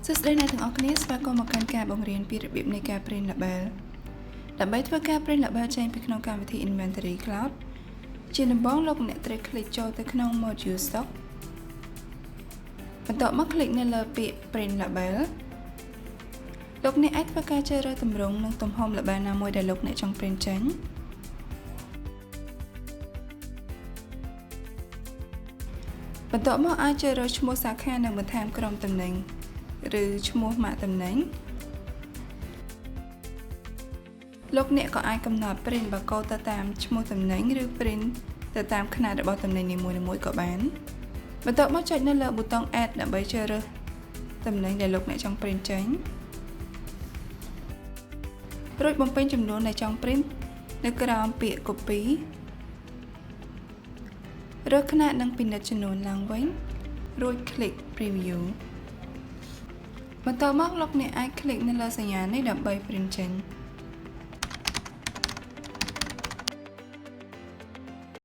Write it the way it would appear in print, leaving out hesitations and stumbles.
សួស្តីអ្នកទាំងអស់គ្នាស្វាគមន៍មកកាន់ការបង្រៀនពីរបៀបនៃការ print label ដើម្បីធ្វើការ print label ចេញពីក្នុងកម្មវិធី Inventory Cloud ជាដំបូងលោកអ្នកត្រូវ click ចូលទៅក្នុង Module Stock បន្ទាប់មក click នៅលើពាក្យ Print Label លោកអ្នកអាចធ្វើការជ្រើសរើសទម្រង់និងទំហំ label ណាមួយដែលលោកអ្នកចង់ print ចេញបន្ទាប់មកអាចជ្រើសរើសឈ្មោះសាខានិងបន្ថែមក្រុមតំណែងឬឈ្មោះម៉ាកតំណែងលោកអ្នកក៏អាចកំណត់ print barcode ទៅតាមឈ្មោះតំណែងឬ print ទៅតាមຂະຫນາດរបស់តំណែងនីមួយៗក៏បានបន្ទាប់មកចុចនៅលើប៊ូតុង Add ដើម្បីជ្រើសរើសតំណែងដែលលោកអ្នកចង់ print ចេញរួចបំពេញចំនួនដែលចង់ print នៅក្រោមពាក្យ Copy រើសຂະຫນາດនិងពិនិត្យចំនួនឡើងវិញរួច click Preview បន្ទាប់មកលោកអ្នកអាច click នៅលើសញ្ញានេះដើម្បី print ចេញ